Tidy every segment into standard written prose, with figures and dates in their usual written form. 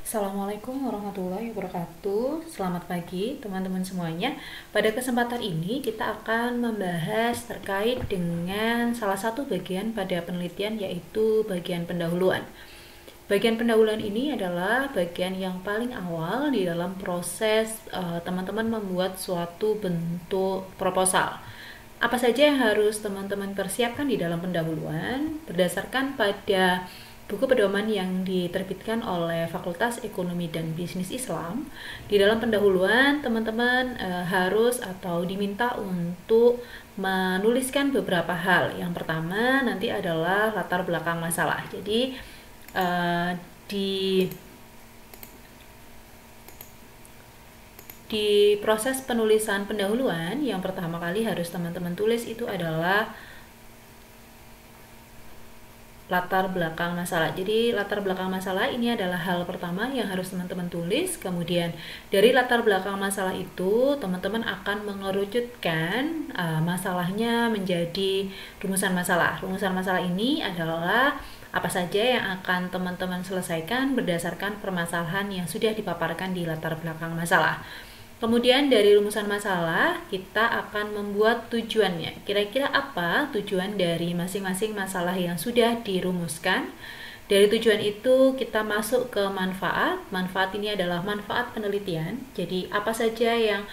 Assalamualaikum warahmatullahi wabarakatuh. Selamat pagi teman-teman semuanya. Pada kesempatan ini kita akan membahas terkait dengan salah satu bagian pada penelitian, yaitu bagian pendahuluan. Bagian pendahuluan ini adalah bagian yang paling awal di dalam proses teman-teman membuat suatu bentuk proposal. Apa saja yang harus teman-teman persiapkan di dalam pendahuluan berdasarkan pada buku pedoman yang diterbitkan oleh Fakultas Ekonomi dan Bisnis Islam. Di dalam pendahuluan teman-teman harus atau diminta untuk menuliskan beberapa hal. Yang pertama nanti adalah latar belakang masalah. Jadi di proses penulisan pendahuluan yang pertama kali harus teman-teman tulis itu adalah latar belakang masalah. Jadi latar belakang masalah ini adalah hal pertama yang harus teman-teman tulis. Kemudian dari latar belakang masalah itu teman-teman akan mengerucutkan masalahnya menjadi rumusan masalah. Rumusan masalah ini adalah apa saja yang akan teman-teman selesaikan berdasarkan permasalahan yang sudah dipaparkan di latar belakang masalah. Kemudian dari rumusan masalah kita akan membuat tujuannya. Kira-kira apa tujuan dari masing-masing masalah yang sudah dirumuskan? Dari tujuan itu kita masuk ke manfaat. Manfaat ini adalah manfaat penelitian. Jadi apa saja yang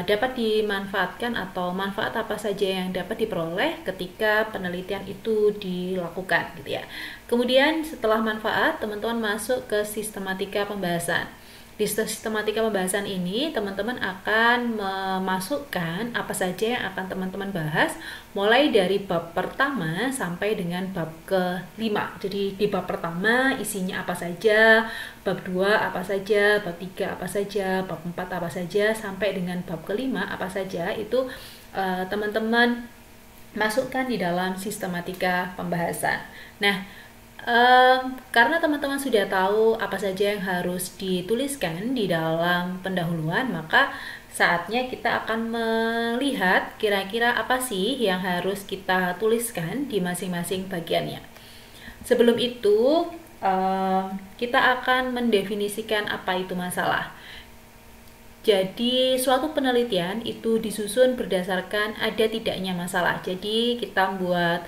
dapat dimanfaatkan atau manfaat apa saja yang dapat diperoleh ketika penelitian itu dilakukan gitu ya. Kemudian setelah manfaat teman-teman masuk ke sistematika pembahasan. Di sistematika pembahasan ini teman-teman akan memasukkan apa saja yang akan teman-teman bahas mulai dari bab pertama sampai dengan bab kelima. Jadi di bab pertama isinya apa saja, bab 2 apa saja, bab 3 apa saja, bab 4 apa saja, sampai dengan bab kelima apa saja itu teman-teman masukkan di dalam sistematika pembahasan. Nah, karena teman-teman sudah tahu apa saja yang harus dituliskan di dalam pendahuluan, maka saatnya kita akan melihat kira-kira apa sih yang harus kita tuliskan di masing-masing bagiannya. Sebelum itu, kita akan mendefinisikan apa itu masalah. Jadi, suatu penelitian itu disusun berdasarkan ada tidaknya masalah. Jadi, kita buat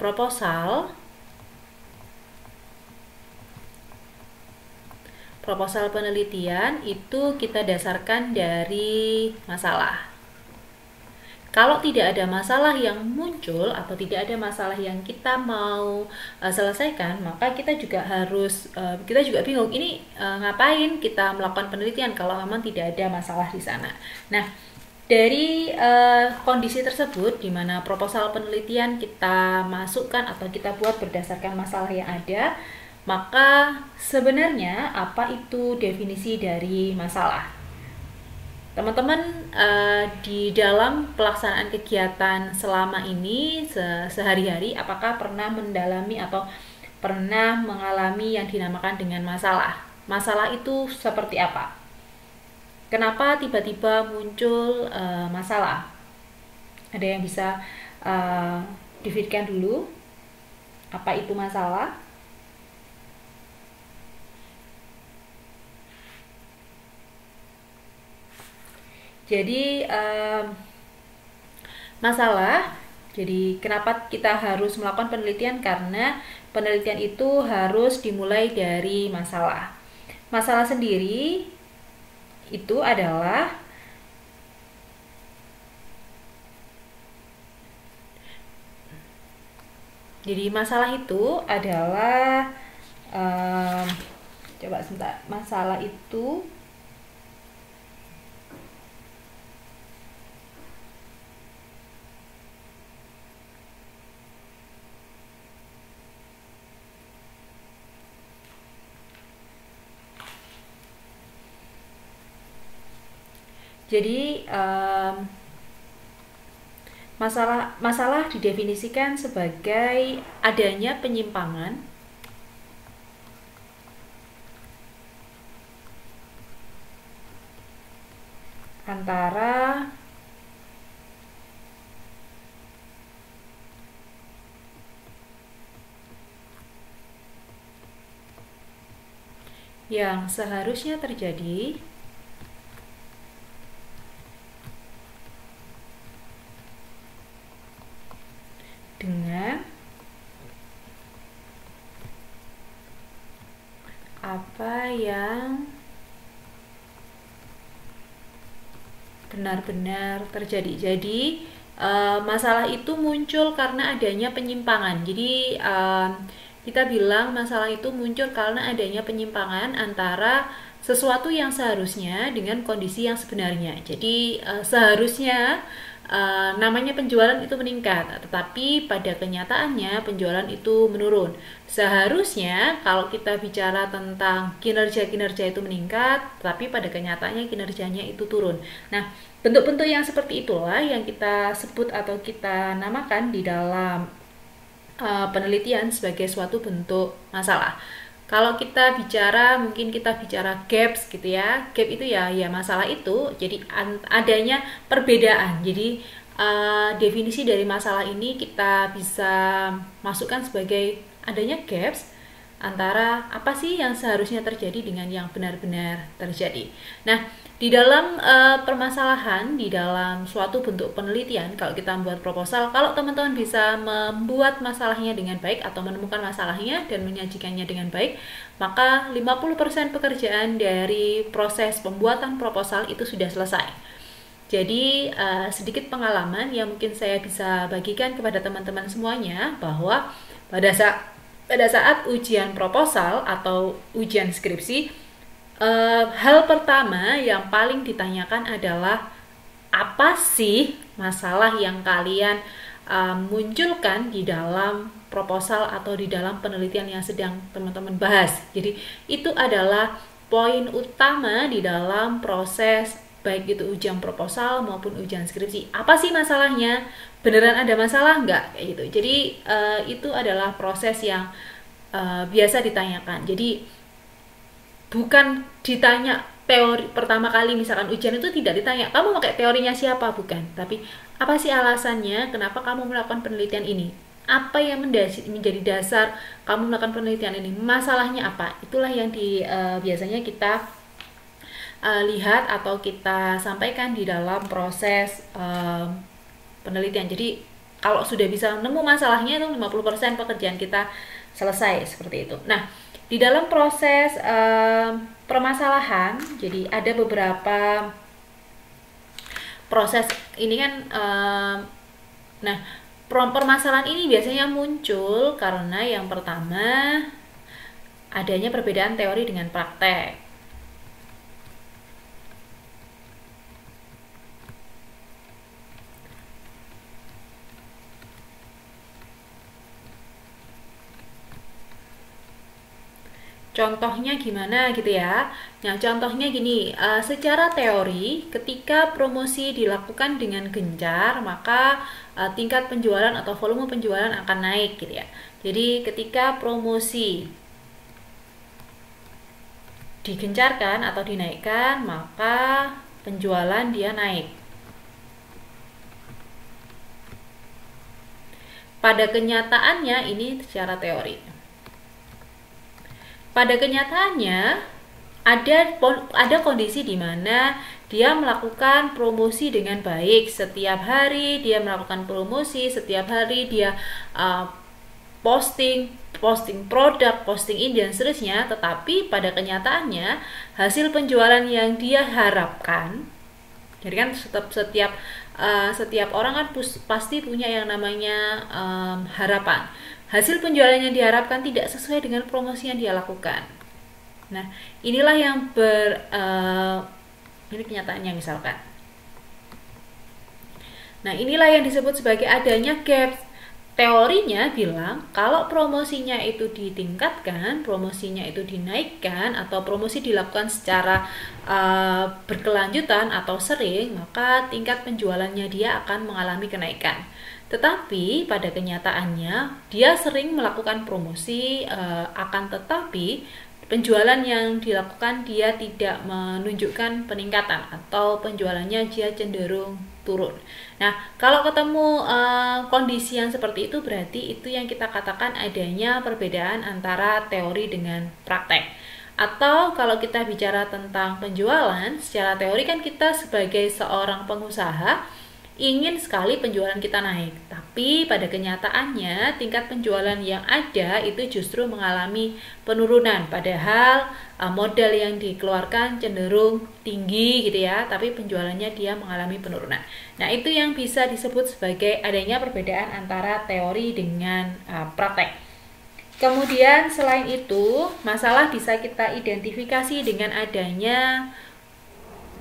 proposal penelitian itu kita dasarkan dari masalah. Kalau tidak ada masalah yang muncul atau tidak ada masalah yang kita mau selesaikan, maka kita juga bingung ini ngapain kita melakukan penelitian kalau memang tidak ada masalah di sana. Nah, dari kondisi tersebut di mana proposal penelitian kita masukkan atau kita buat berdasarkan masalah yang ada, maka sebenarnya apa itu definisi dari masalah? Teman-teman di dalam pelaksanaan kegiatan selama ini sehari-hari apakah pernah mendalami atau pernah mengalami yang dinamakan dengan masalah? Masalah itu seperti apa? Kenapa tiba-tiba muncul masalah? Ada yang bisa definisikan dulu apa itu masalah? Jadi masalah, jadi kenapa kita harus melakukan penelitian? Karena penelitian itu harus dimulai dari masalah. Masalah sendiri itu adalah masalah itu adalah coba sebentar. Masalah itu masalah didefinisikan sebagai adanya penyimpangan antara yang seharusnya terjadi dengan apa yang benar-benar terjadi. Jadi masalah itu muncul karena adanya penyimpangan. Jadi kita bilang masalah itu muncul karena adanya penyimpangan antara sesuatu yang seharusnya dengan kondisi yang sebenarnya. Jadi seharusnya namanya penjualan itu meningkat, tetapi pada kenyataannya penjualan itu menurun. Seharusnya kalau kita bicara tentang kinerja-kinerja itu meningkat, tapi pada kenyataannya kinerjanya itu turun. Nah, bentuk-bentuk yang seperti itulah yang kita sebut atau kita namakan di dalam penelitian sebagai suatu bentuk masalah. Kalau kita bicara, mungkin kita bicara gaps gitu ya. Gap itu ya masalah itu. Jadi adanya perbedaan. Jadi definisi dari masalah ini kita bisa masukkan sebagai adanya gaps antara apa sih yang seharusnya terjadi dengan yang benar-benar terjadi. Nah, di dalam permasalahan, di dalam suatu bentuk penelitian, kalau kita membuat proposal, kalau teman-teman bisa membuat masalahnya dengan baik atau menemukan masalahnya dan menyajikannya dengan baik, maka 50% pekerjaan dari proses pembuatan proposal itu sudah selesai. Jadi sedikit pengalaman yang mungkin saya bisa bagikan kepada teman-teman semuanya, bahwa pada saat ujian proposal atau ujian skripsi, hal pertama yang paling ditanyakan adalah apa sih masalah yang kalian munculkan di dalam proposal atau di dalam penelitian yang sedang teman-teman bahas. Jadi itu adalah poin utama di dalam proses baik itu ujian proposal maupun ujian skripsi. Apa sih masalahnya? Beneran ada masalah nggak? Kayak gitu. Jadi itu adalah proses yang biasa ditanyakan. Jadi bukan ditanya teori pertama kali, misalkan ujian itu tidak ditanya kamu pakai teorinya siapa, bukan, tapi apa sih alasannya kenapa kamu melakukan penelitian ini, apa yang menjadi dasar kamu melakukan penelitian ini, masalahnya apa. Itulah yang biasanya kita lihat atau kita sampaikan di dalam proses penelitian. Jadi kalau sudah bisa nemu masalahnya, itu 50% pekerjaan kita selesai, seperti itu. Nah, di dalam proses permasalahan, jadi ada beberapa proses ini kan. Nah, permasalahan ini biasanya muncul karena yang pertama adanya perbedaan teori dengan praktek. Contohnya gimana gitu ya. Nah, contohnya gini, secara teori ketika promosi dilakukan dengan gencar, maka tingkat penjualan atau volume penjualan akan naik gitu ya. Jadi ketika promosi digencarkan atau dinaikkan, maka penjualan dia naik. Pada kenyataannya ini secara teori. Pada kenyataannya ada kondisi di mana dia melakukan promosi dengan baik, setiap hari dia melakukan promosi, setiap hari dia posting produk, posting ini dan seterusnya, tetapi pada kenyataannya hasil penjualan yang dia harapkan, jadi kan setiap orang kan pasti punya yang namanya harapan. Hasil penjualan yang diharapkan tidak sesuai dengan promosi yang dia lakukan. Nah, inilah yang ini kenyataannya misalkan. Nah, inilah yang disebut sebagai adanya gap. Teorinya bilang kalau promosinya itu ditingkatkan, promosinya itu dinaikkan, atau promosi dilakukan secara berkelanjutan atau sering, maka tingkat penjualannya dia akan mengalami kenaikan. Tetapi pada kenyataannya dia sering melakukan promosi, akan tetapi penjualan yang dilakukan dia tidak menunjukkan peningkatan atau penjualannya dia cenderung turun. Nah, kalau ketemu kondisi yang seperti itu, berarti itu yang kita katakan adanya perbedaan antara teori dengan praktek. Atau kalau kita bicara tentang penjualan, secara teori kan kita sebagai seorang pengusaha ingin sekali penjualan kita naik, tapi pada kenyataannya tingkat penjualan yang ada itu justru mengalami penurunan, padahal modal yang dikeluarkan cenderung tinggi gitu ya, tapi penjualannya dia mengalami penurunan. Nah, itu yang bisa disebut sebagai adanya perbedaan antara teori dengan praktek. Kemudian selain itu, masalah bisa kita identifikasi dengan adanya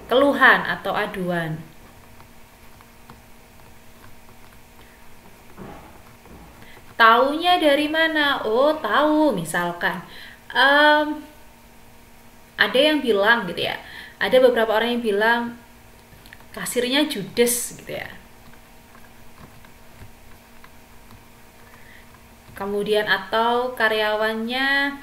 keluhan atau aduan. Taunya dari mana? Oh, tahu. Misalkan ada yang bilang gitu ya, ada beberapa orang yang bilang kasirnya judes gitu ya. Kemudian atau karyawannya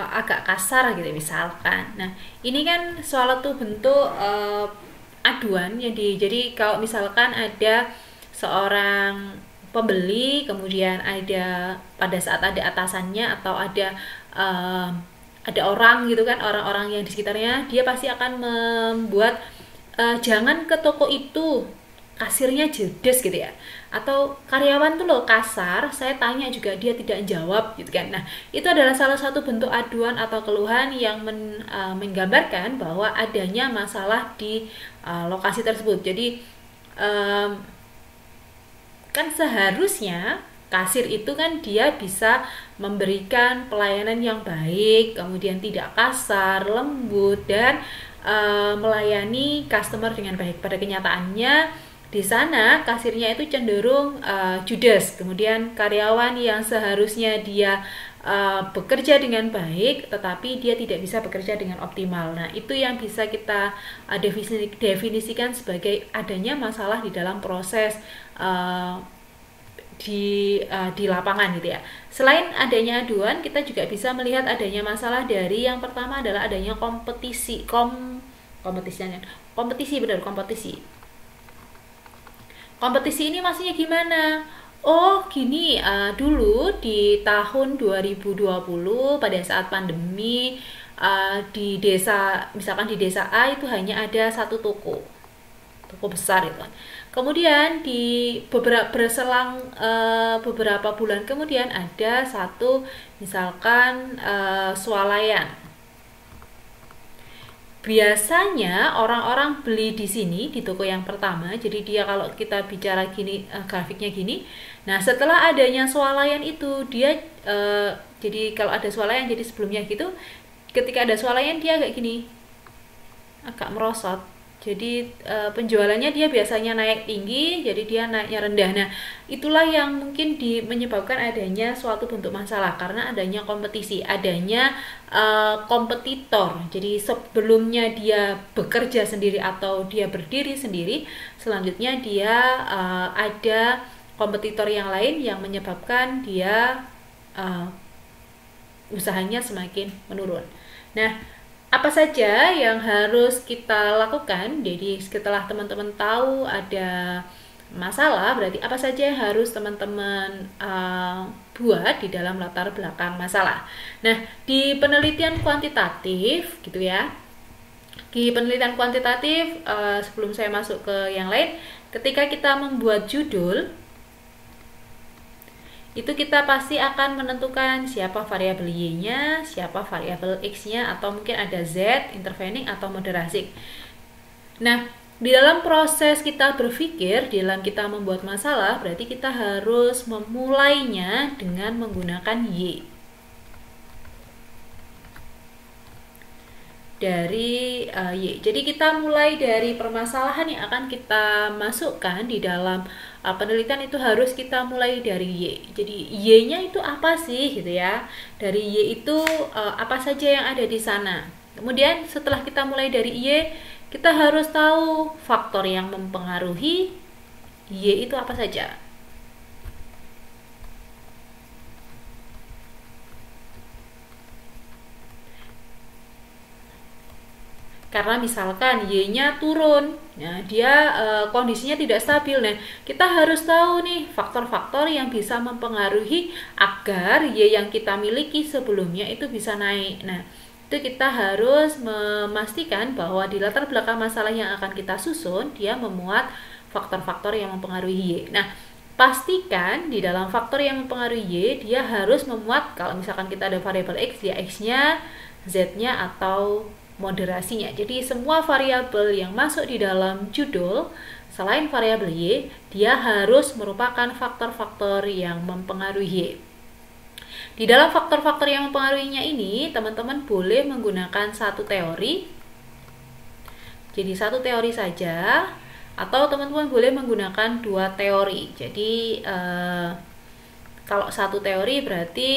agak kasar gitu misalkan. Nah, ini kan suatu bentuk aduan yang jadi kalau misalkan ada seorang pembeli, kemudian ada pada saat ada atasannya atau ada orang gitu kan, orang-orang yang di sekitarnya, dia pasti akan membuat jangan ke toko itu, kasirnya judes gitu ya, atau karyawan tuh loh kasar, saya tanya juga dia tidak jawab gitu kan. Nah, itu adalah salah satu bentuk aduan atau keluhan yang menggambarkan bahwa adanya masalah di lokasi tersebut. Jadi kan seharusnya kasir itu kan dia bisa memberikan pelayanan yang baik, kemudian tidak kasar, lembut, dan melayani customer dengan baik. Pada kenyataannya di sana kasirnya itu cenderung judes, kemudian karyawan yang seharusnya dia bekerja dengan baik, tetapi dia tidak bisa bekerja dengan optimal. Nah, itu yang bisa kita definisikan sebagai adanya masalah di dalam proses di lapangan gitu ya. Selain adanya aduan, kita juga bisa melihat adanya masalah dari yang pertama adalah adanya kompetisi. Kompetisi ini maksudnya gimana? Oh, gini, dulu di tahun 2020 pada saat pandemi, di desa, misalkan di desa A itu hanya ada satu toko besar itu. Kemudian di berselang beberapa bulan kemudian ada satu misalkan swalayan. Biasanya orang-orang beli di sini di toko yang pertama. Jadi dia kalau kita bicara gini grafiknya gini. Nah, setelah adanya swalayan itu dia jadi kalau ada swalayan, jadi sebelumnya gitu, ketika ada swalayan dia kayak gini, agak merosot. Jadi penjualannya dia biasanya naik tinggi, jadi dia naiknya rendah. Nah, itulah yang mungkin menyebabkan adanya suatu bentuk masalah karena adanya kompetisi, adanya kompetitor. Jadi sebelumnya dia bekerja sendiri atau dia berdiri sendiri, selanjutnya dia ada kompetitor yang lain yang menyebabkan dia usahanya semakin menurun. Nah, apa saja yang harus kita lakukan? Jadi setelah teman-teman tahu ada masalah, berarti apa saja yang harus teman-teman buat di dalam latar belakang masalah. Nah, di penelitian kuantitatif gitu ya, di penelitian kuantitatif sebelum saya masuk ke yang lain, ketika kita membuat judul itu kita pasti akan menentukan siapa variabel Y-nya, siapa variabel X-nya, atau mungkin ada Z, intervening, atau moderasi. Nah, di dalam proses kita berpikir, di dalam kita membuat masalah, berarti kita harus memulainya dengan menggunakan Y. Dari Y. Jadi kita mulai dari permasalahan yang akan kita masukkan di dalam penelitian itu harus kita mulai dari Y. Jadi Y-nya itu apa sih gitu ya? Dari Y itu apa saja yang ada di sana. Kemudian setelah kita mulai dari Y, kita harus tahu faktor yang mempengaruhi Y itu apa saja. Karena misalkan Y-nya turun, nah dia kondisinya tidak stabil. Nah, kita harus tahu nih faktor-faktor yang bisa mempengaruhi agar Y yang kita miliki sebelumnya itu bisa naik. Nah, itu kita harus memastikan bahwa di latar belakang masalah yang akan kita susun, dia memuat faktor-faktor yang mempengaruhi Y. Nah, pastikan di dalam faktor yang mempengaruhi Y, dia harus memuat, kalau misalkan kita ada variabel X, ya X-nya, Z-nya, atau moderasinya. Jadi semua variabel yang masuk di dalam judul selain variabel Y, dia harus merupakan faktor-faktor yang mempengaruhi Y. Di dalam faktor-faktor yang mempengaruhinya ini, teman-teman boleh menggunakan satu teori. Jadi satu teori saja, atau teman-teman boleh menggunakan dua teori. Jadi kalau satu teori berarti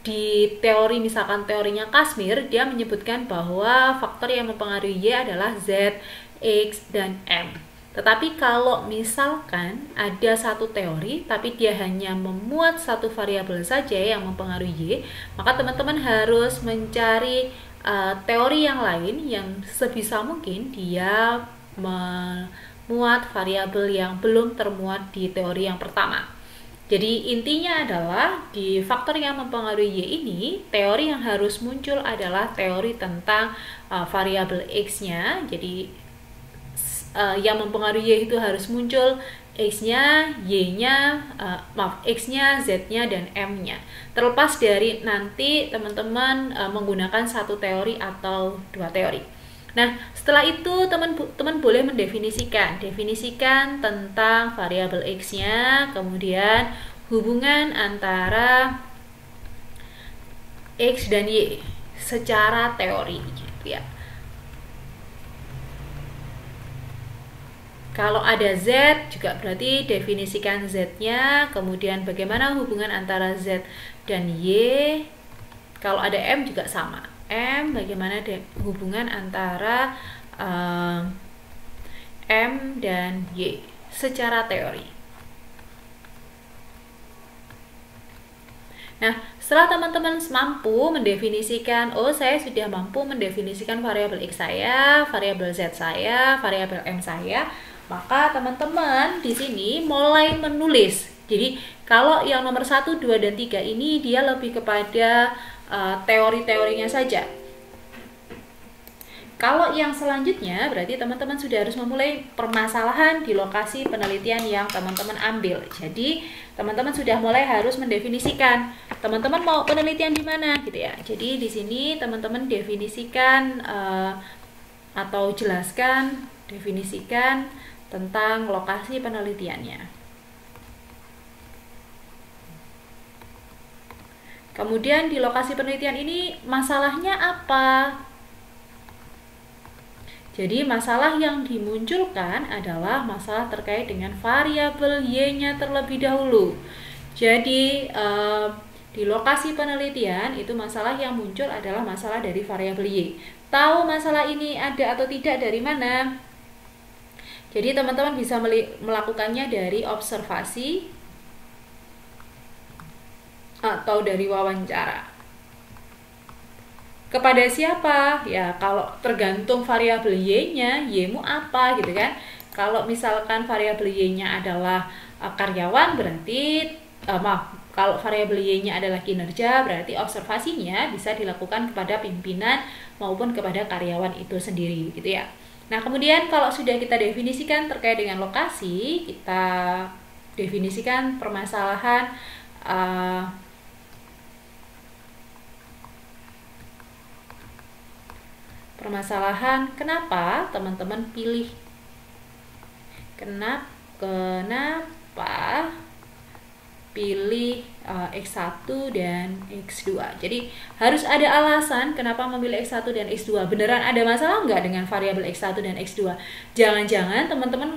di teori, misalkan teorinya Kashmir, dia menyebutkan bahwa faktor yang mempengaruhi Y adalah Z, X, dan M. Tetapi kalau misalkan ada satu teori, tapi dia hanya memuat satu variabel saja yang mempengaruhi Y, maka teman-teman harus mencari teori yang lain yang sebisa mungkin dia memuat variabel yang belum termuat di teori yang pertama. Jadi intinya adalah di faktor yang mempengaruhi Y ini, teori yang harus muncul adalah teori tentang variabel X-nya. Jadi yang mempengaruhi Y itu harus muncul X-nya, Y-nya, X-nya, Z-nya, dan M-nya. Terlepas dari nanti teman-teman menggunakan satu teori atau dua teori. Nah, setelah itu teman-teman boleh mendefinisikan tentang variabel X-nya, kemudian hubungan antara X dan Y secara teori gitu ya. Kalau ada Z juga berarti definisikan Z-nya, kemudian bagaimana hubungan antara Z dan Y. Kalau ada M juga sama. M, bagaimana hubungan antara M dan Y secara teori. Nah, setelah teman-teman mampu mendefinisikan, oh saya sudah mampu mendefinisikan variabel X saya, variabel Z saya, variabel M saya, maka teman-teman di sini mulai menulis. Jadi kalau yang nomor 1, 2, dan 3 ini dia lebih kepada teori-teorinya saja. Kalau yang selanjutnya berarti teman-teman sudah harus memulai permasalahan di lokasi penelitian yang teman-teman ambil. Jadi teman-teman sudah mulai harus mendefinisikan teman-teman mau penelitian di mana gitu ya. Jadi di sini teman-teman definisikan atau definisikan tentang lokasi penelitiannya. Kemudian di lokasi penelitian ini masalahnya apa? Jadi masalah yang dimunculkan adalah masalah terkait dengan variabel Y-nya terlebih dahulu. Jadi di lokasi penelitian itu masalah yang muncul adalah masalah dari variabel Y. Tahu masalah ini ada atau tidak dari mana? Jadi teman-teman bisa melakukannya dari observasi atau dari wawancara. Kepada siapa? Ya, kalau tergantung variabel Y-nya, Y-mu apa gitu kan. Kalau misalkan variabel Y-nya adalah karyawan, berarti kalau variabel Y-nya adalah kinerja, berarti observasinya bisa dilakukan kepada pimpinan maupun kepada karyawan itu sendiri gitu ya. Nah, kemudian kalau sudah kita definisikan terkait dengan lokasi, kita definisikan permasalahan kenapa teman-teman pilih kenapa pilih X1 dan X2. Jadi harus ada alasan kenapa memilih X1 dan X2. Beneran ada masalah nggak dengan variabel X1 dan X2? Jangan-jangan teman-teman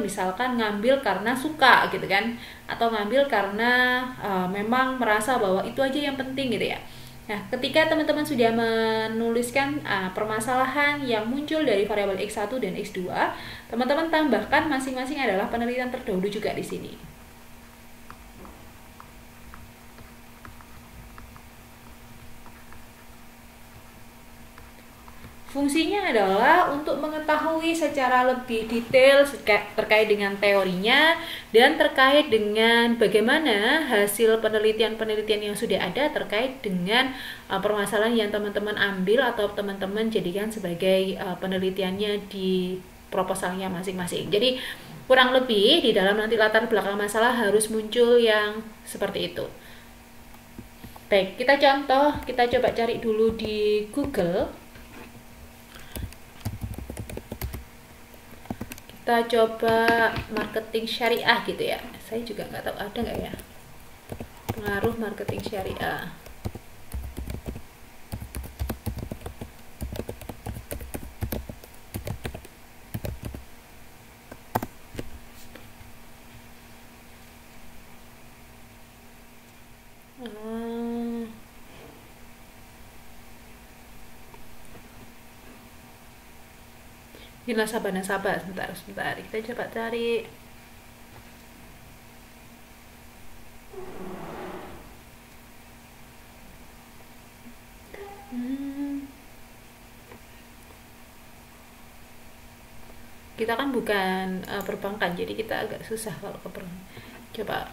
misalkan ngambil karena suka gitu kan, atau ngambil karena memang merasa bahwa itu aja yang penting gitu ya. Nah, ketika teman-teman sudah menuliskan permasalahan yang muncul dari variabel X1 dan X2, teman-teman tambahkan masing-masing adalah penelitian terdahulu juga di sini. Fungsinya adalah untuk mengetahui secara lebih detail terkait dengan teorinya dan terkait dengan bagaimana hasil penelitian-penelitian yang sudah ada terkait dengan permasalahan yang teman-teman ambil atau teman-teman jadikan sebagai penelitiannya di proposalnya masing-masing. Jadi kurang lebih di dalam nanti latar belakang masalah harus muncul yang seperti itu. Baik, kita coba cari dulu di Google. Kita coba marketing syariah gitu ya. Saya juga nggak tahu ada nggak ya pengaruh marketing syariah. Di nasabah, sebentar, kita coba cari. Kita kan bukan perbankan, jadi kita agak susah kalau ke perbankan. Coba.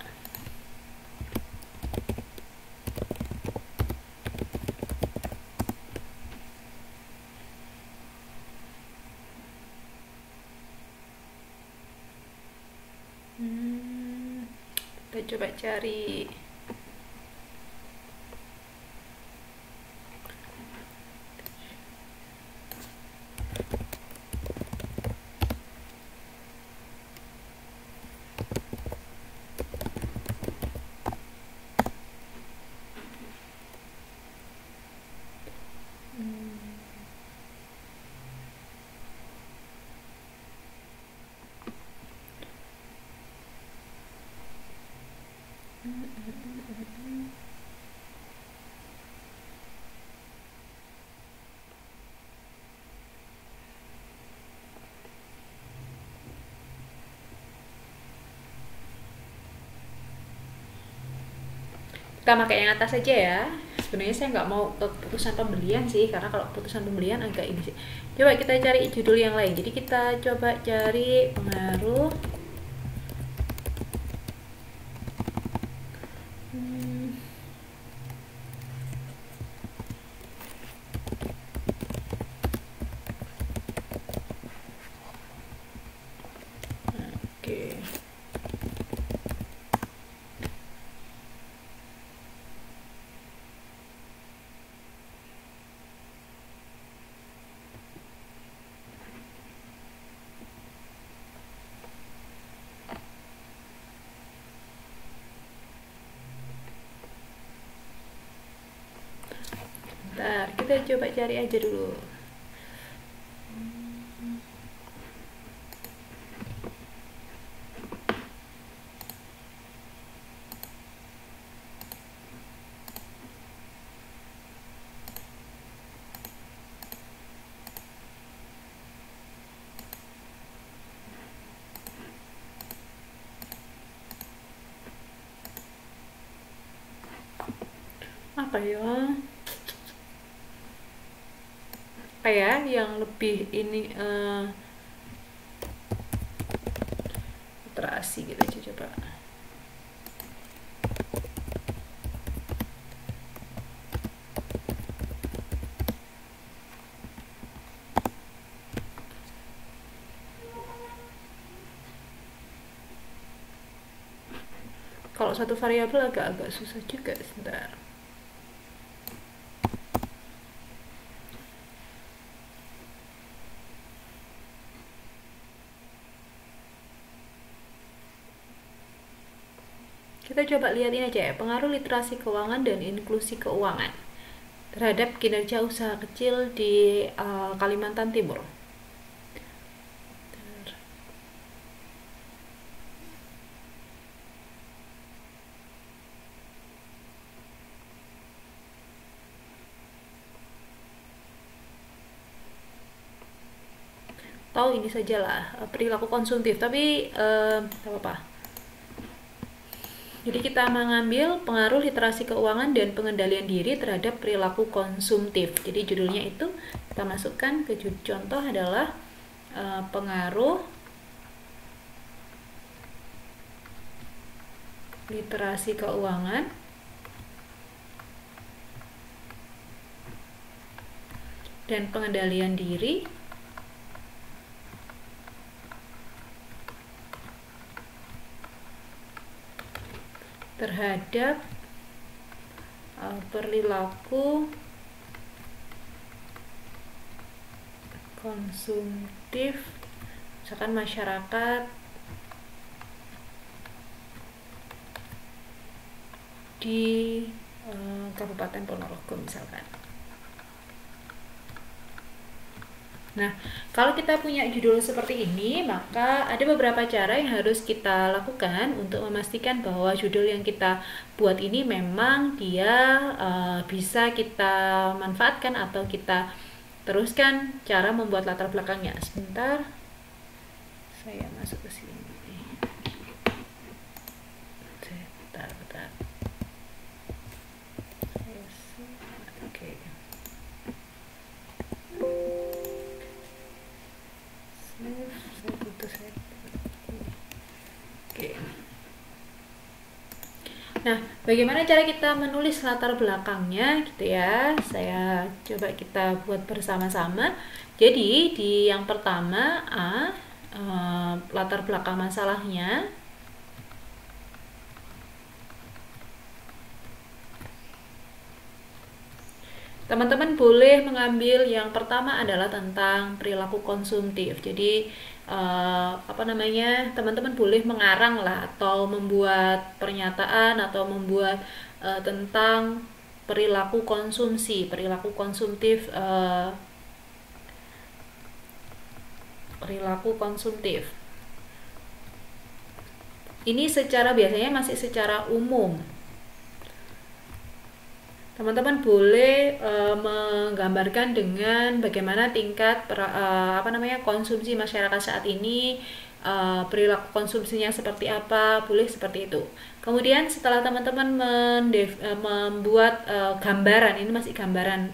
Kita coba cari. Kita pakai yang atas saja ya. Sebenarnya saya nggak mau keputusan pembelian sih, karena kalau keputusan pembelian agak ini sih. Coba kita cari judul yang lain. Jadi kita coba cari pengaruh Bentar, kita coba cari aja dulu. Apa ya? Kayak yang lebih ini literasi gitu aja coba. Kalau satu variabel agak-agak susah juga, sebentar. Kita coba lihat ini aja ya, pengaruh literasi keuangan dan inklusi keuangan terhadap kinerja usaha kecil di Kalimantan Timur. Tahu ini sajalah perilaku konsumtif, tapi apa-apa. Jadi kita mengambil pengaruh literasi keuangan dan pengendalian diri terhadap perilaku konsumtif. Jadi judulnya itu kita masukkan ke contoh adalah pengaruh literasi keuangan dan pengendalian diri terhadap perilaku konsumtif, misalkan masyarakat di Kabupaten Ponorogo misalkan. Nah, kalau kita punya judul seperti ini, maka ada beberapa cara yang harus kita lakukan untuk memastikan bahwa judul yang kita buat ini memang dia bisa kita manfaatkan atau kita teruskan cara membuat latar belakangnya. Sebentar, saya masuk ke sini. Bentar. Oke. Oke. Nah, bagaimana cara kita menulis latar belakangnya gitu ya? Saya coba kita buat bersama-sama. Jadi, di yang pertama latar belakang masalahnya. Teman-teman boleh mengambil yang pertama adalah tentang perilaku konsumtif. Jadi teman-teman boleh mengarang lah atau membuat pernyataan atau membuat tentang perilaku konsumsi, perilaku konsumtif, perilaku konsumtif. Ini biasanya masih secara umum. Teman-teman boleh menggambarkan dengan bagaimana tingkat konsumsi masyarakat saat ini, perilaku konsumsinya seperti apa, boleh seperti itu. Kemudian setelah teman-teman membuat gambaran, ini masih gambaran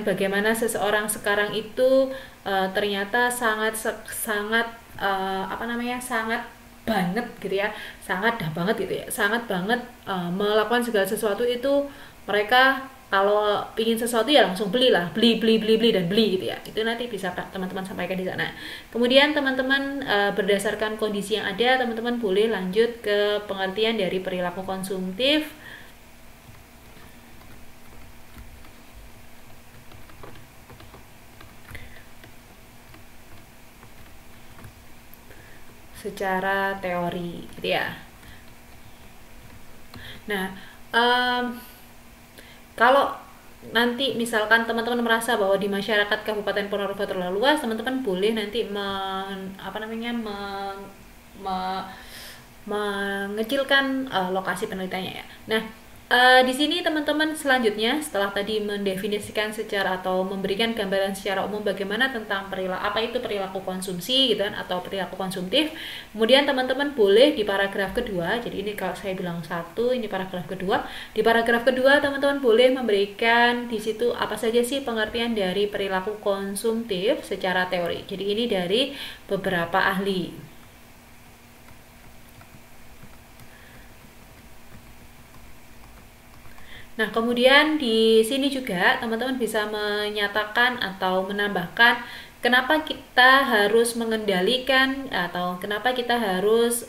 bagaimana seseorang sekarang itu ternyata sangat banget gitu ya, sangat banget melakukan segala sesuatu itu. Mereka kalau ingin sesuatu ya langsung beli dan beli gitu ya. Itu nanti bisa teman-teman sampaikan di sana. Kemudian teman-teman berdasarkan kondisi yang ada, teman-teman boleh lanjut ke pengertian dari perilaku konsumtif. Secara teori gitu ya. Nah, kalau nanti misalkan teman-teman merasa bahwa di masyarakat Kabupaten Ponorogo terlalu luas, teman-teman boleh nanti mengecilkan lokasi penelitiannya ya. Nah, di sini teman-teman selanjutnya setelah tadi mendefinisikan secara atau memberikan gambaran secara umum bagaimana tentang apa itu perilaku konsumsi gitu kan, atau perilaku konsumtif. Kemudian teman-teman boleh di paragraf kedua, jadi ini kalau saya bilang satu, ini paragraf kedua. Di paragraf kedua teman-teman boleh memberikan di situ apa saja sih pengertian dari perilaku konsumtif secara teori. Jadi ini dari beberapa ahli. Nah, kemudian di sini juga teman-teman bisa menyatakan atau menambahkan kenapa kita harus mengendalikan atau kenapa kita harus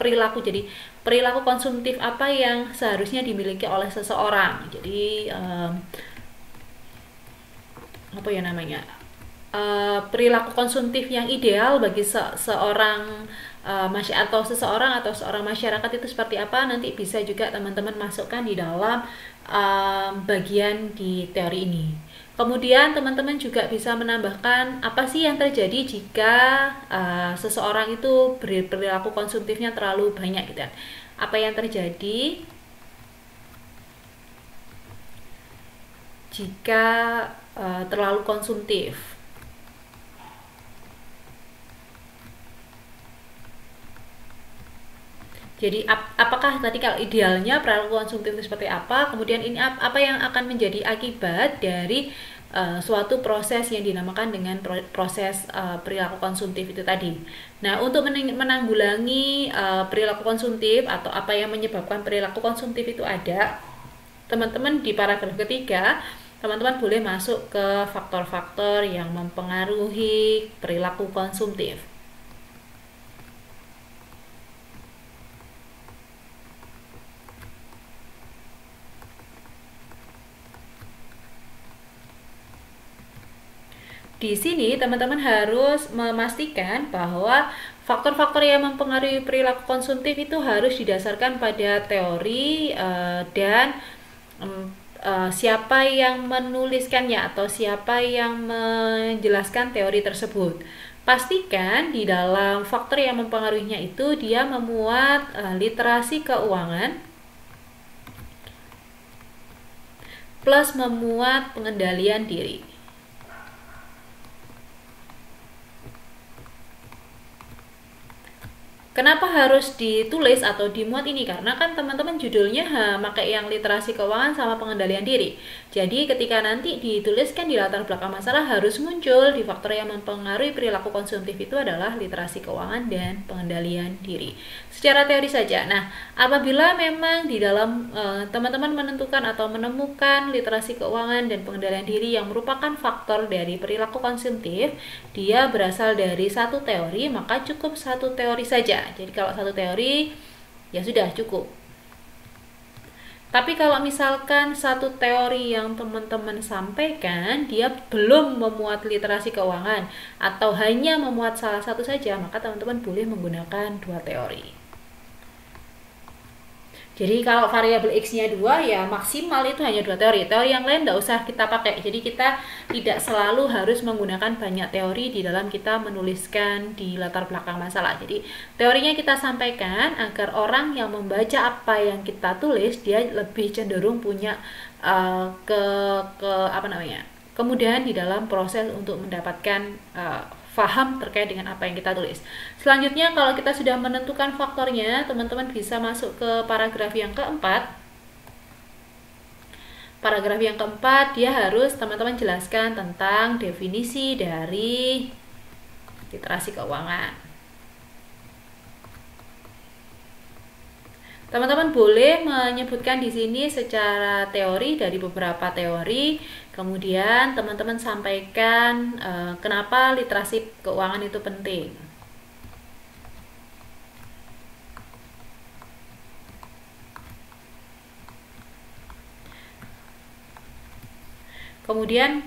perilaku. Jadi, perilaku konsumtif apa yang seharusnya dimiliki oleh seseorang. Jadi, perilaku konsumtif yang ideal bagi seorang masyarakat itu seperti apa, nanti bisa juga teman-teman masukkan di dalam bagian di teori ini. Kemudian teman-teman juga bisa menambahkan apa sih yang terjadi jika seseorang itu perilaku konsumtifnya terlalu banyak gitu kan. Apa yang terjadi jika terlalu konsumtif. Jadi apakah tadi kalau idealnya perilaku konsumtif itu seperti apa, kemudian ini apa yang akan menjadi akibat dari suatu proses yang dinamakan dengan proses perilaku konsumtif itu tadi. Nah, untuk menanggulangi perilaku konsumtif atau apa yang menyebabkan perilaku konsumtif itu ada, teman-teman di paragraf ketiga, teman-teman boleh masuk ke faktor-faktor yang mempengaruhi perilaku konsumtif. Di sini teman-teman harus memastikan bahwa faktor-faktor yang mempengaruhi perilaku konsumtif itu harus didasarkan pada teori dan siapa yang menuliskannya atau siapa yang menjelaskan teori tersebut. Pastikan di dalam faktor yang mempengaruhinya itu dia memuat literasi keuangan plus memuat pengendalian diri. Kenapa harus ditulis atau dimuat ini? Karena kan teman-teman judulnya pakai yang literasi keuangan sama pengendalian diri. Jadi ketika nanti dituliskan di latar belakang masalah harus muncul di faktor yang mempengaruhi perilaku konsumtif itu adalah literasi keuangan dan pengendalian diri. Secara teori saja. Nah, apabila memang di dalam teman-teman menentukan atau menemukan literasi keuangan dan pengendalian diri yang merupakan faktor dari perilaku konsumtif, dia berasal dari satu teori, maka cukup satu teori saja. Jadi kalau satu teori ya sudah cukup. Tapi kalau misalkan satu teori yang teman-teman sampaikan dia belum memuat literasi keuangan atau hanya memuat salah satu saja, maka teman-teman boleh menggunakan dua teori. Jadi kalau variabel X-nya 2 ya maksimal itu hanya 2 teori. Teori yang lain tidak usah kita pakai. Jadi kita tidak selalu harus menggunakan banyak teori di dalam kita menuliskan di latar belakang masalah. Jadi teorinya kita sampaikan agar orang yang membaca apa yang kita tulis dia lebih cenderung punya kemudahan di dalam proses untuk mendapatkan paham terkait dengan apa yang kita tulis. Selanjutnya kalau kita sudah menentukan faktornya, teman-teman bisa masuk ke paragraf yang keempat. Paragraf yang keempat dia harus teman-teman jelaskan tentang definisi dari literasi keuangan. Teman-teman boleh menyebutkan di sini secara teori dari beberapa teori, kemudian teman-teman sampaikan kenapa literasi keuangan itu penting. Kemudian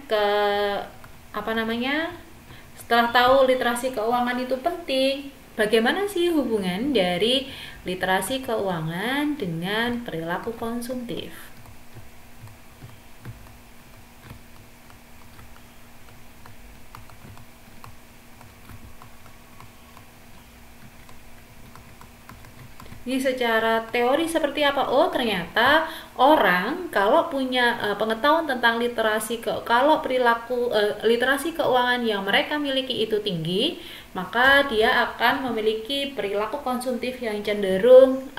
setelah tahu literasi keuangan itu penting, bagaimana sih hubungan dari literasi keuangan dengan perilaku konsumtif? Ini secara teori seperti apa? Oh, ternyata orang kalau punya pengetahuan tentang kalau perilaku literasi keuangan yang mereka miliki itu tinggi, maka dia akan memiliki perilaku konsumtif yang cenderung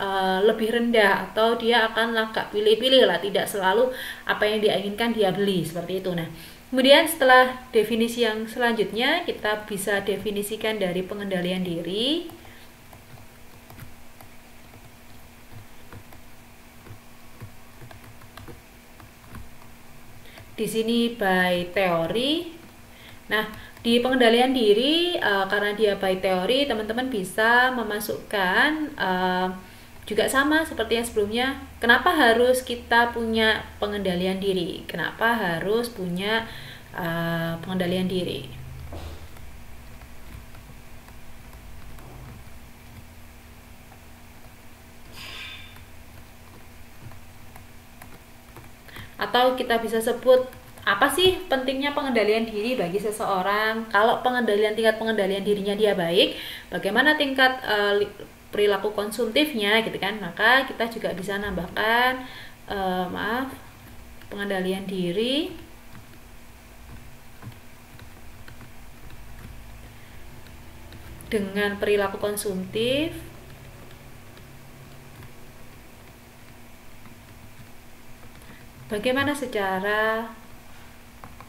lebih rendah, atau dia akan agak pilih-pilih lah, tidak selalu apa yang dia inginkan dia beli, seperti itu. Nah, kemudian setelah definisi yang selanjutnya kita bisa definisikan dari pengendalian diri. Di sini by teori. Nah, di pengendalian diri karena dia by teori, teman-teman bisa memasukkan juga sama seperti yang sebelumnya. Kenapa harus kita punya pengendalian diri? Kenapa harus punya pengendalian diri? Atau kita bisa sebut apa sih pentingnya pengendalian diri bagi seseorang? Kalau tingkat pengendalian dirinya dia baik, bagaimana tingkat perilaku konsumtifnya gitu kan? Maka kita juga bisa nambahkan pengendalian diri dengan perilaku konsumtif bagaimana secara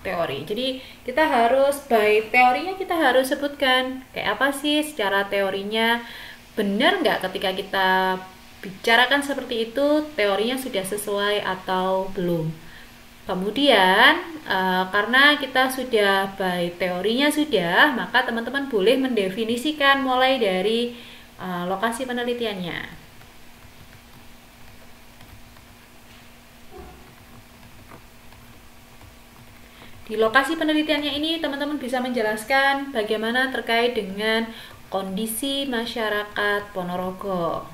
teori. Jadi kita harus by teorinya kita harus sebutkan kayak apa sih secara teorinya, benar nggak ketika kita bicarakan seperti itu teorinya sudah sesuai atau belum. Kemudian karena kita sudah by teorinya sudah, maka teman-teman boleh mendefinisikan mulai dari lokasi penelitiannya. Di lokasi penelitiannya ini teman-teman bisa menjelaskan bagaimana terkait dengan kondisi masyarakat Ponorogo.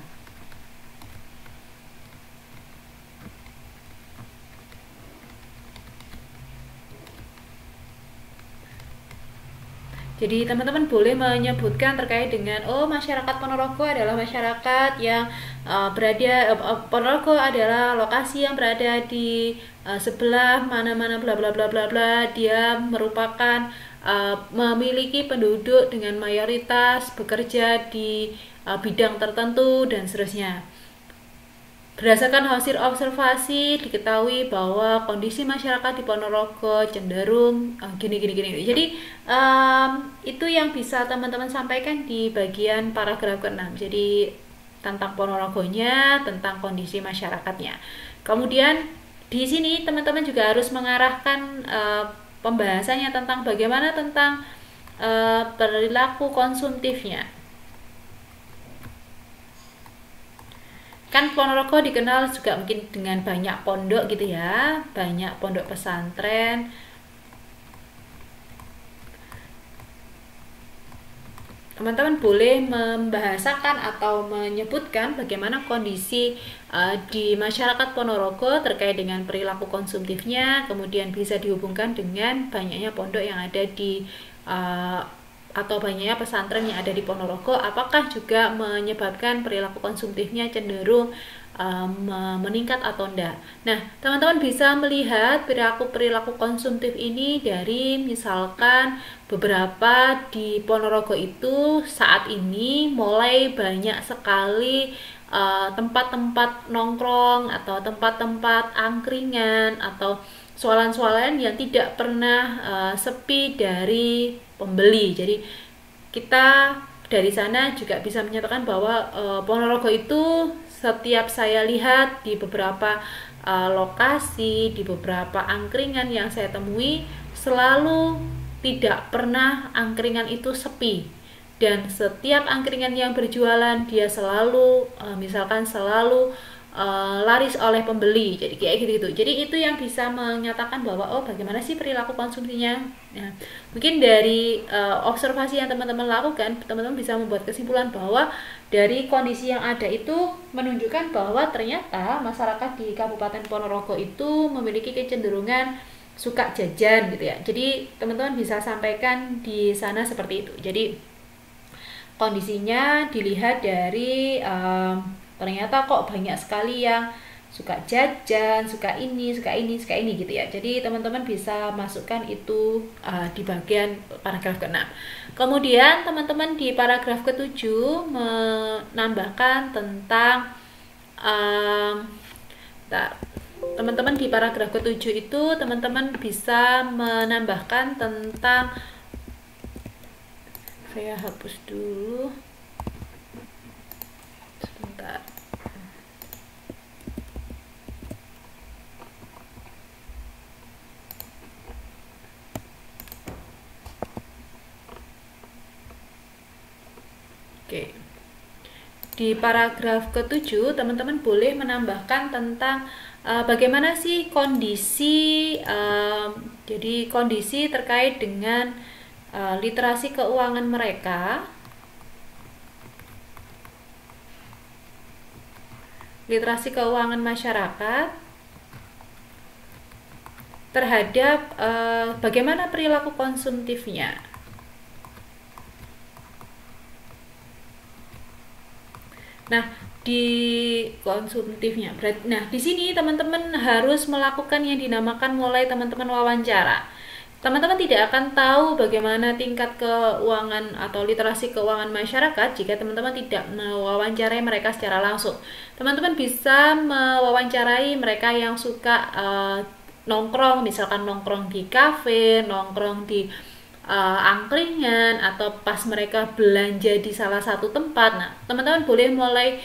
Jadi teman-teman boleh menyebutkan terkait dengan masyarakat Ponorogo adalah masyarakat yang Ponorogo adalah lokasi yang berada di sebelah mana-mana bla bla bla bla bla. Dia merupakan memiliki penduduk dengan mayoritas bekerja di bidang tertentu dan seterusnya. Berdasarkan hasil observasi diketahui bahwa kondisi masyarakat di Ponorogo cenderung gini. Jadi itu yang bisa teman-teman sampaikan di bagian paragraf ke-6. Jadi tentang Ponorogonya, tentang kondisi masyarakatnya. Kemudian di sini teman-teman juga harus mengarahkan pembahasannya tentang bagaimana tentang perilaku konsumtifnya. Kan Ponorogo dikenal juga mungkin dengan banyak pondok gitu ya, banyak pondok pesantren. Teman-teman boleh membahasakan atau menyebutkan bagaimana kondisi di masyarakat Ponorogo terkait dengan perilaku konsumtifnya, kemudian bisa dihubungkan dengan banyaknya pondok yang ada di atau banyaknya pesantren yang ada di Ponorogo, apakah juga menyebabkan perilaku konsumtifnya cenderung meningkat atau enggak. Nah, teman-teman bisa melihat perilaku konsumtif ini dari misalkan beberapa di Ponorogo itu saat ini mulai banyak sekali tempat-tempat nongkrong atau tempat-tempat angkringan atau swalayan-swalayan yang tidak pernah sepi dari pembeli. Jadi kita dari sana juga bisa menyatakan bahwa Ponorogo itu setiap saya lihat di beberapa lokasi, di beberapa angkringan yang saya temui, selalu tidak pernah angkringan itu sepi. Dan setiap angkringan yang berjualan dia selalu misalkan selalu laris oleh pembeli. Jadi kayak gitu. Jadi itu yang bisa menyatakan bahwa bagaimana sih perilaku konsumsinya. Nah, mungkin dari observasi yang teman-teman lakukan, teman-teman bisa membuat kesimpulan bahwa dari kondisi yang ada itu menunjukkan bahwa ternyata masyarakat di Kabupaten Ponorogo itu memiliki kecenderungan suka jajan gitu ya. Jadi teman-teman bisa sampaikan di sana seperti itu. Jadi kondisinya dilihat dari ternyata kok banyak sekali yang suka jajan, suka ini gitu ya. Jadi teman-teman bisa masukkan itu di bagian paragraf ke-6. Kemudian teman-teman di paragraf ke-7 menambahkan tentang teman-teman di paragraf ke-7 itu teman-teman bisa menambahkan tentang, saya hapus dulu sebentar. Oke. Di paragraf ke-7 teman-teman boleh menambahkan tentang bagaimana sih kondisi jadi kondisi terkait dengan literasi keuangan mereka, literasi keuangan masyarakat terhadap bagaimana perilaku konsumtifnya. Nah, di konsumtifnya. Nah, di sini teman-teman harus melakukan yang dinamakan mulai teman-teman wawancara. Teman-teman tidak akan tahu bagaimana tingkat keuangan atau literasi keuangan masyarakat jika teman-teman tidak mewawancarai mereka secara langsung. Teman-teman bisa mewawancarai mereka yang suka nongkrong, misalkan nongkrong di kafe, nongkrong di angkringan, atau pas mereka belanja di salah satu tempat. Nah, teman-teman boleh mulai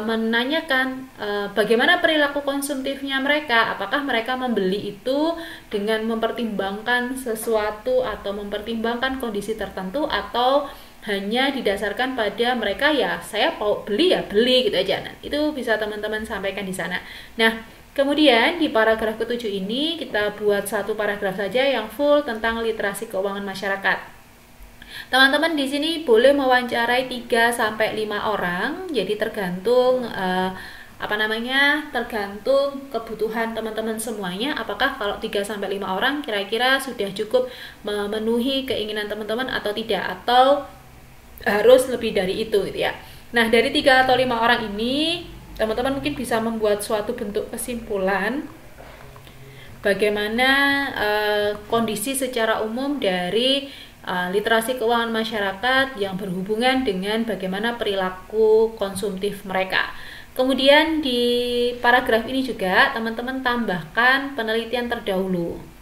menanyakan bagaimana perilaku konsumtifnya mereka. Apakah mereka membeli itu dengan mempertimbangkan sesuatu atau mempertimbangkan kondisi tertentu, atau hanya didasarkan pada mereka ya saya mau beli ya beli gitu aja. Nah, itu bisa teman-teman sampaikan di sana. Nah, kemudian di paragraf ke-7 ini kita buat satu paragraf saja yang full tentang literasi keuangan masyarakat. Teman-teman di sini boleh mewawancarai 3 sampai 5 orang. Jadi tergantung tergantung kebutuhan teman-teman semuanya. Apakah kalau 3 sampai 5 orang kira-kira sudah cukup memenuhi keinginan teman-teman atau tidak, atau harus lebih dari itu gitu ya. Nah, dari 3 atau 5 orang ini teman-teman mungkin bisa membuat suatu bentuk kesimpulan bagaimana kondisi secara umum dari literasi keuangan masyarakat yang berhubungan dengan bagaimana perilaku konsumtif mereka. Kemudian di paragraf ini juga teman-teman tambahkan penelitian terdahulu.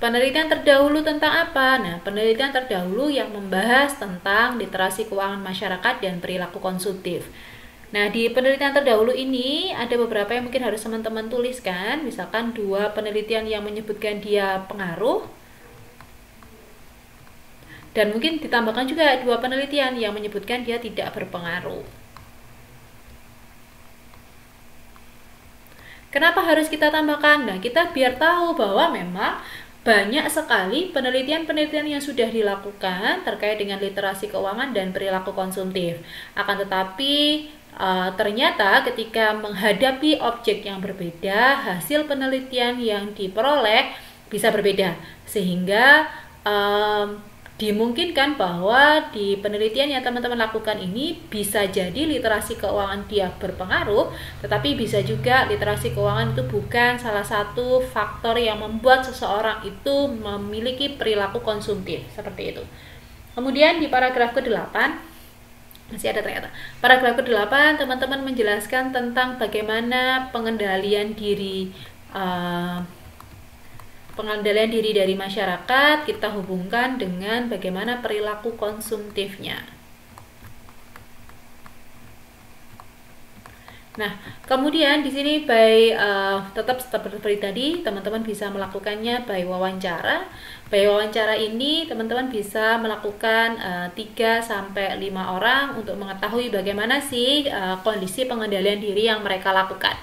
Penelitian terdahulu tentang apa? Nah, penelitian terdahulu yang membahas tentang literasi keuangan masyarakat dan perilaku konsumtif. Nah, di penelitian terdahulu ini ada beberapa yang mungkin harus teman-teman tuliskan. Misalkan 2 penelitian yang menyebutkan dia pengaruh, dan mungkin ditambahkan juga 2 penelitian yang menyebutkan dia tidak berpengaruh. Kenapa harus kita tambahkan? Nah, kita biar tahu bahwa memang banyak sekali penelitian-penelitian yang sudah dilakukan terkait dengan literasi keuangan dan perilaku konsumtif. Akan tetapi ternyata ketika menghadapi objek yang berbeda, hasil penelitian yang diperoleh bisa berbeda. Sehingga dimungkinkan bahwa di penelitian yang teman-teman lakukan ini bisa jadi literasi keuangan dia berpengaruh, tetapi bisa juga literasi keuangan itu bukan salah satu faktor yang membuat seseorang itu memiliki perilaku konsumtif, seperti itu. Kemudian di paragraf ke-8 masih ada ternyata. Paragraf ke-8 teman-teman menjelaskan tentang bagaimana pengendalian diri dari masyarakat kita hubungkan dengan bagaimana perilaku konsumtifnya. Nah, kemudian di sini tetap seperti tadi, teman-teman bisa melakukannya by wawancara. By wawancara ini teman-teman bisa melakukan 3 sampai 5 orang untuk mengetahui bagaimana sih kondisi pengendalian diri yang mereka lakukan.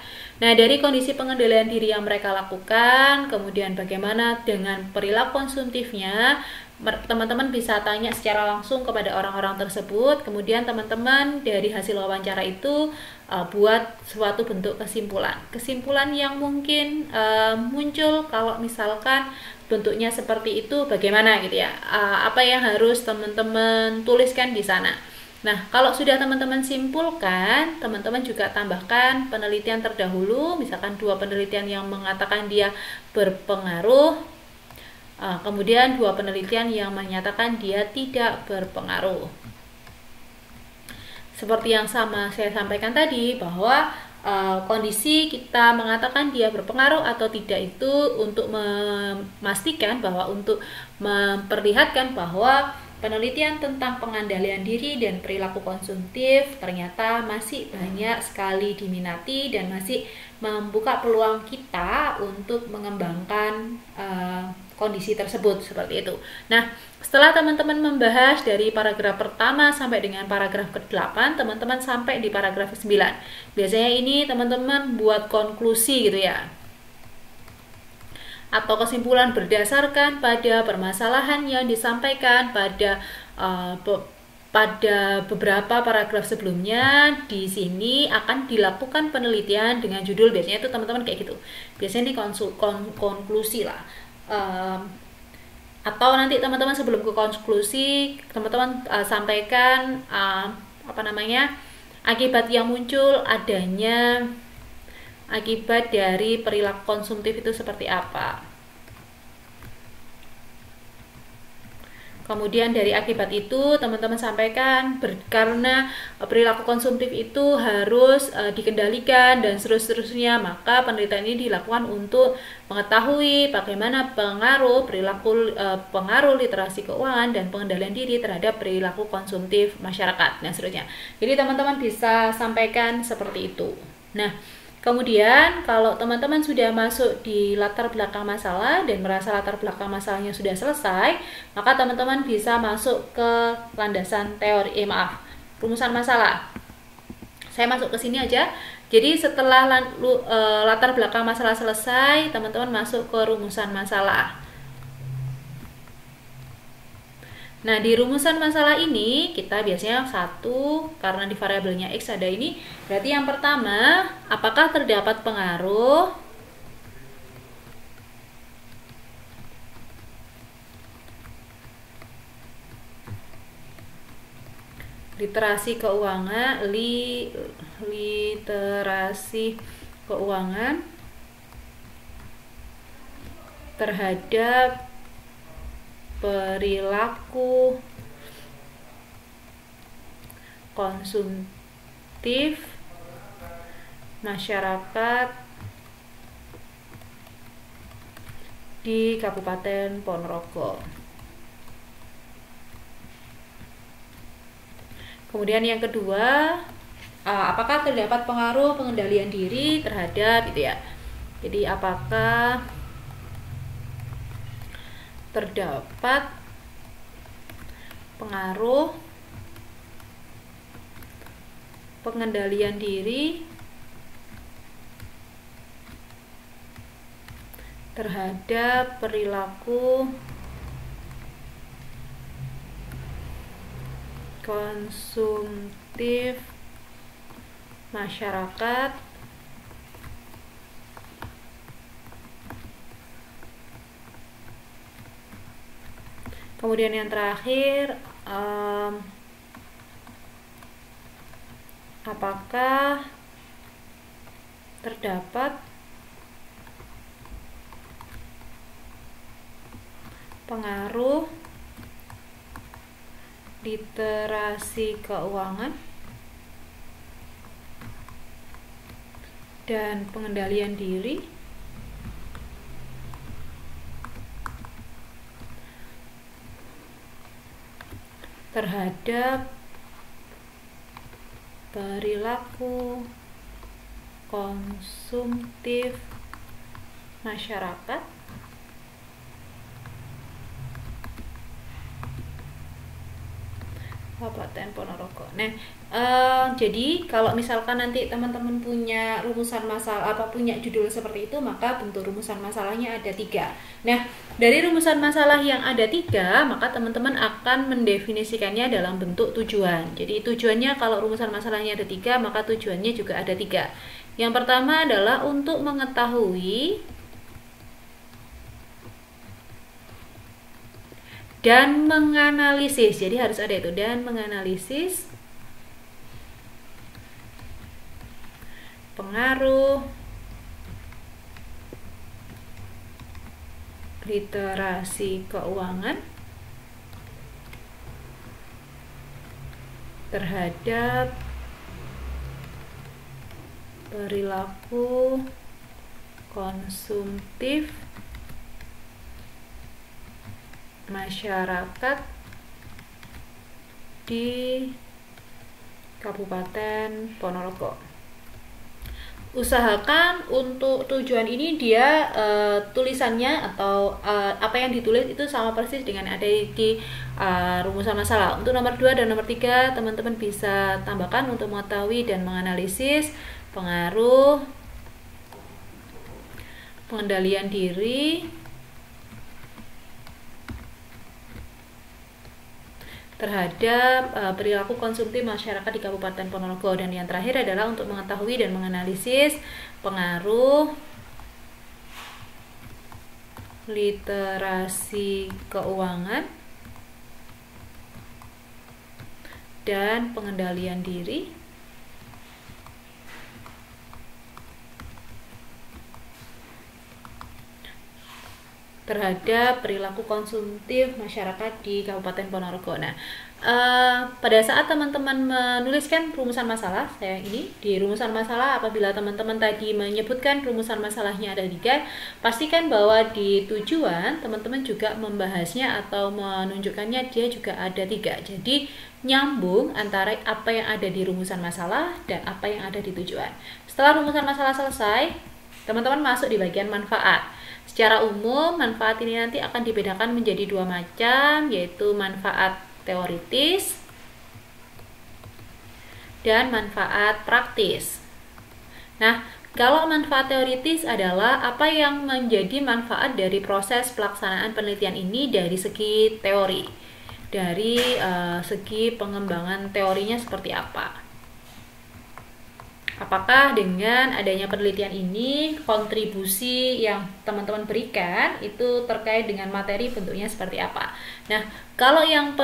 Nah, dari kondisi pengendalian diri yang mereka lakukan, kemudian bagaimana dengan perilaku konsumtifnya, teman-teman bisa tanya secara langsung kepada orang-orang tersebut. Kemudian teman-teman dari hasil wawancara itu buat suatu bentuk kesimpulan. Kesimpulan yang mungkin muncul kalau misalkan bentuknya seperti itu bagaimana gitu ya. Apa yang harus teman-teman tuliskan di sana. Nah, kalau sudah teman-teman simpulkan, teman-teman juga tambahkan penelitian terdahulu, misalkan 2 penelitian yang mengatakan dia berpengaruh, kemudian 2 penelitian yang menyatakan dia tidak berpengaruh. Seperti yang saya sampaikan tadi, bahwa kondisi kita mengatakan dia berpengaruh atau tidak itu untuk memastikan bahwa untuk memperlihatkan bahwa penelitian tentang pengendalian diri dan perilaku konsumtif ternyata masih banyak sekali diminati dan masih membuka peluang kita untuk mengembangkan kondisi tersebut, seperti itu. Nah, setelah teman-teman membahas dari paragraf pertama sampai dengan paragraf ke-8, teman-teman sampai di paragraf ke-9. Biasanya ini teman-teman buat konklusi gitu ya, atau kesimpulan berdasarkan pada permasalahan yang disampaikan pada beberapa paragraf sebelumnya. Di sini akan dilakukan penelitian dengan judul, biasanya itu teman-teman kayak gitu. Biasanya ini konklusi lah. Atau nanti teman-teman sebelum ke konklusi, teman-teman sampaikan akibat yang muncul adanya akibat dari perilaku konsumtif itu seperti apa. Kemudian dari akibat itu teman-teman sampaikan karena perilaku konsumtif itu harus dikendalikan dan seterusnya, maka penelitian ini dilakukan untuk mengetahui bagaimana pengaruh pengaruh literasi keuangan dan pengendalian diri terhadap perilaku konsumtif masyarakat dan seterusnya. Jadi teman-teman bisa sampaikan seperti itu. Nah, kemudian kalau teman-teman sudah masuk di latar belakang masalah dan merasa latar belakang masalahnya sudah selesai, maka teman-teman bisa masuk ke landasan teori, rumusan masalah. Saya masuk ke sini aja. Jadi setelah latar belakang masalah selesai, teman-teman masuk ke rumusan masalah. Nah, di rumusan masalah ini kita biasanya satu, karena di variabelnya X ada ini, berarti yang pertama, apakah terdapat pengaruh literasi keuangan terhadap perilaku konsumtif masyarakat di Kabupaten Ponorogo. Kemudian yang kedua, apakah terdapat pengaruh pengendalian diri terhadap itu ya. Jadi apakah terdapat pengaruh pengendalian diri terhadap perilaku konsumtif masyarakat Kemudian yang terakhir, apakah terdapat pengaruh literasi keuangan dan pengendalian diri terhadap perilaku konsumtif masyarakat Kabupaten Ponorogo. Nah, jadi kalau misalkan nanti teman-teman punya rumusan masalah atau punya judul seperti itu, maka bentuk rumusan masalahnya ada 3. Nah, dari rumusan masalah yang ada 3, maka teman-teman akan mendefinisikannya dalam bentuk tujuan. Jadi tujuannya kalau rumusan masalahnya ada 3, maka tujuannya juga ada 3. Yang pertama adalah untuk mengetahui dan menganalisis. Jadi harus ada itu, dan menganalisis pengaruh literasi keuangan terhadap perilaku konsumtif masyarakat di Kabupaten Ponorogo. Usahakan untuk tujuan ini dia tulisannya atau apa yang ditulis itu sama persis dengan ada di rumusan masalah. Untuk nomor 2 dan nomor 3 teman-teman bisa tambahkan untuk mengetahui dan menganalisis pengaruh pengendalian diri terhadap perilaku konsumtif masyarakat di Kabupaten Ponorogo. Dan yang terakhir adalah untuk mengetahui dan menganalisis pengaruh literasi keuangan dan pengendalian diri terhadap perilaku konsumtif masyarakat di Kabupaten Ponorogo. Nah, pada saat teman-teman menuliskan rumusan masalah, saya ini di rumusan masalah, apabila teman-teman tadi menyebutkan rumusan masalahnya ada 3, pastikan bahwa di tujuan teman-teman juga membahasnya atau menunjukkannya dia juga ada 3. Jadi nyambung antara apa yang ada di rumusan masalah dan apa yang ada di tujuan. Setelah rumusan masalah selesai, teman-teman masuk di bagian manfaat. Secara umum, manfaat ini nanti akan dibedakan menjadi 2 macam, yaitu manfaat teoritis dan manfaat praktis. Nah, kalau manfaat teoritis adalah apa yang menjadi manfaat dari proses pelaksanaan penelitian ini dari segi teori, dari segi pengembangan teorinya seperti apa. Apakah dengan adanya penelitian ini, kontribusi yang teman-teman berikan itu terkait dengan materi bentuknya seperti apa? Nah, kalau yang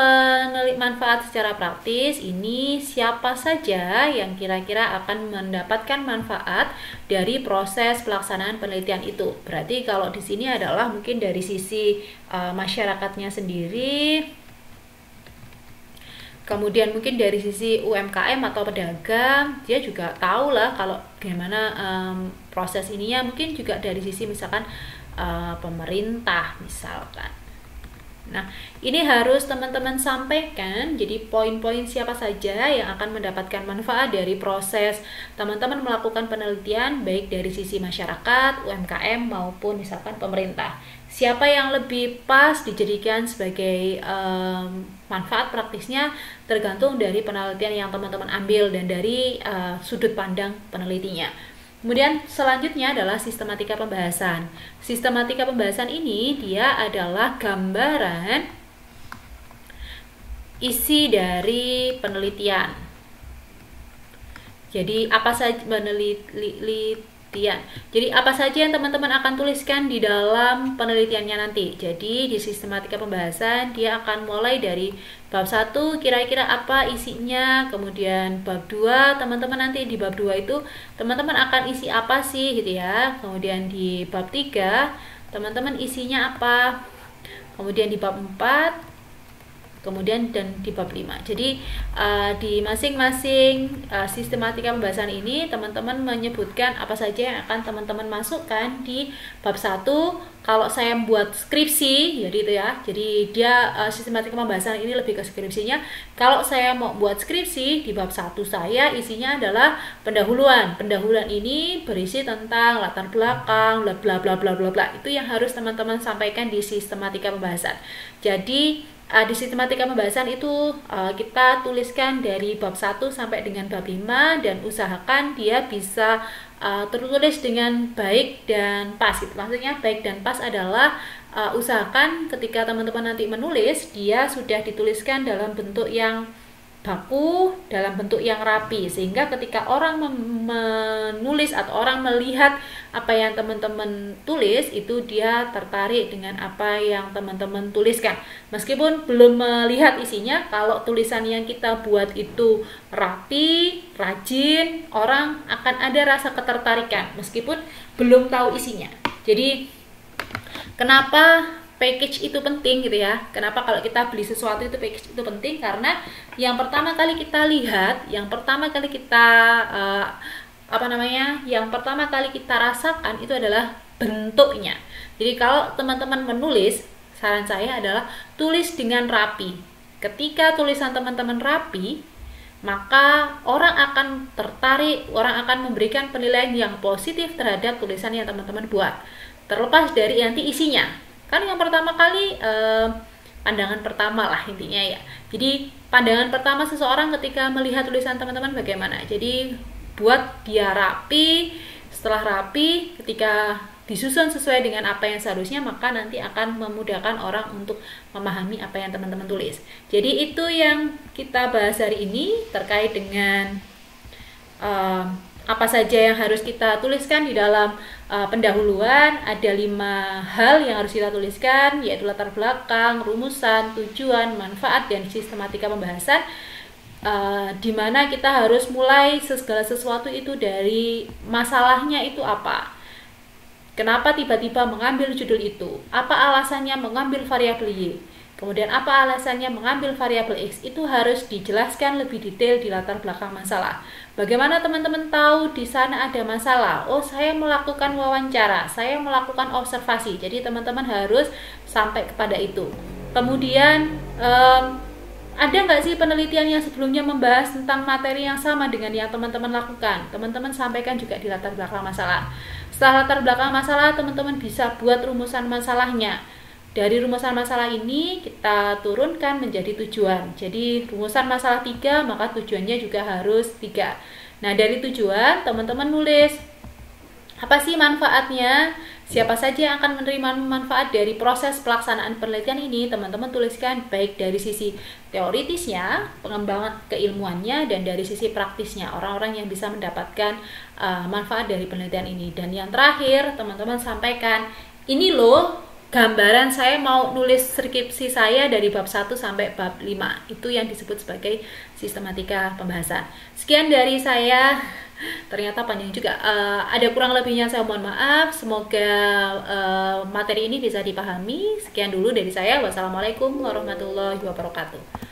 manfaat secara praktis ini, siapa saja yang kira-kira akan mendapatkan manfaat dari proses pelaksanaan penelitian itu? Berarti kalau di sini adalah mungkin dari sisi masyarakatnya sendiri, kemudian mungkin dari sisi UMKM atau pedagang, dia juga tahu lah kalau bagaimana proses ininya. Mungkin juga dari sisi misalkan pemerintah misalkan. Nah, ini harus teman-teman sampaikan. Jadi poin-poin siapa saja yang akan mendapatkan manfaat dari proses teman-teman melakukan penelitian, baik dari sisi masyarakat, UMKM maupun misalkan pemerintah. Siapa yang lebih pas dijadikan sebagai manfaat praktisnya tergantung dari penelitian yang teman-teman ambil dan dari sudut pandang penelitinya. Kemudian selanjutnya adalah sistematika pembahasan. Sistematika pembahasan ini dia adalah gambaran isi dari penelitian. Jadi apa saja penelitian. Jadi apa saja yang teman-teman akan tuliskan di dalam penelitiannya nanti. Jadi di sistematika pembahasan dia akan mulai dari bab 1 kira-kira apa isinya, kemudian bab 2 teman-teman nanti di bab 2 itu teman-teman akan isi apa sih gitu ya. Kemudian di bab 3 teman-teman isinya apa. Kemudian di bab 4, kemudian dan di bab 5. Jadi di masing-masing sistematika pembahasan ini teman-teman menyebutkan apa saja yang akan teman-teman masukkan di bab 1. Kalau saya buat skripsi, jadi itu ya. Jadi dia sistematika pembahasan ini lebih ke skripsinya. Kalau saya mau buat skripsi di bab 1 saya isinya adalah pendahuluan. Pendahuluan ini berisi tentang latar belakang, bla bla bla bla bla bla. Itu yang harus teman-teman sampaikan di sistematika pembahasan. Jadi di sistematika pembahasan itu kita tuliskan dari bab 1 sampai dengan bab 5 dan usahakan dia bisa tertulis dengan baik dan pas. Maksudnya baik dan pas adalah usahakan ketika teman-teman nanti menulis dia sudah dituliskan dalam bentuk yang baku, dalam bentuk yang rapi, sehingga ketika orang menulis atau orang melihat apa yang teman-teman tulis itu dia tertarik dengan apa yang teman-teman tuliskan. Meskipun belum melihat isinya, kalau tulisan yang kita buat itu rapi, rajin, orang akan ada rasa ketertarikan meskipun belum tahu isinya. Jadi kenapa package itu penting gitu ya? Kenapa kalau kita beli sesuatu itu package itu penting? Karena yang pertama kali kita lihat, yang pertama kali kita yang pertama kali kita rasakan itu adalah bentuknya. Jadi kalau teman-teman menulis, saran saya adalah tulis dengan rapi. Ketika tulisan teman-teman rapi, maka orang akan tertarik, orang akan memberikan penilaian yang positif terhadap tulisan yang teman-teman buat. Terlepas dari nanti isinya. Kan yang pertama kali pandangan pertama lah intinya ya. Jadi pandangan pertama seseorang ketika melihat tulisan teman-teman bagaimana. Jadi buat dia rapi. Setelah rapi, ketika disusun sesuai dengan apa yang seharusnya, maka nanti akan memudahkan orang untuk memahami apa yang teman-teman tulis. Jadi itu yang kita bahas hari ini terkait dengan apa saja yang harus kita tuliskan di dalam pendahuluan. Ada 5 hal yang harus kita tuliskan, yaitu latar belakang, rumusan, tujuan, manfaat, dan sistematika pembahasan, di mana kita harus mulai segala sesuatu itu dari masalahnya itu apa. Kenapa tiba-tiba mengambil judul itu? Apa alasannya mengambil variabel Y? Kemudian apa alasannya mengambil variabel X? Itu harus dijelaskan lebih detail di latar belakang masalah. Bagaimana teman-teman tahu di sana ada masalah? Oh, saya melakukan wawancara, saya melakukan observasi. Jadi teman-teman harus sampai kepada itu. Kemudian ada nggak sih penelitian yang sebelumnya membahas tentang materi yang sama dengan yang teman-teman lakukan? Teman-teman sampaikan juga di latar belakang masalah. Setelah latar belakang masalah, teman-teman bisa buat rumusan masalahnya. Dari rumusan masalah ini kita turunkan menjadi tujuan. Jadi rumusan masalah 3, maka tujuannya juga harus 3. Nah, dari tujuan teman-teman nulis apa sih manfaatnya? Siapa saja yang akan menerima manfaat dari proses pelaksanaan penelitian ini? Teman-teman tuliskan baik dari sisi teoritisnya, pengembangan keilmuannya, dan dari sisi praktisnya, orang-orang yang bisa mendapatkan manfaat dari penelitian ini. Dan yang terakhir, teman-teman sampaikan, ini loh gambaran saya mau nulis skripsi saya dari bab 1 sampai bab 5. Itu yang disebut sebagai sistematika pembahasan. Sekian dari saya. Ternyata panjang juga. Ada kurang lebihnya saya mohon maaf. Semoga materi ini bisa dipahami. Sekian dulu dari saya. Wassalamualaikum warahmatullahi wabarakatuh.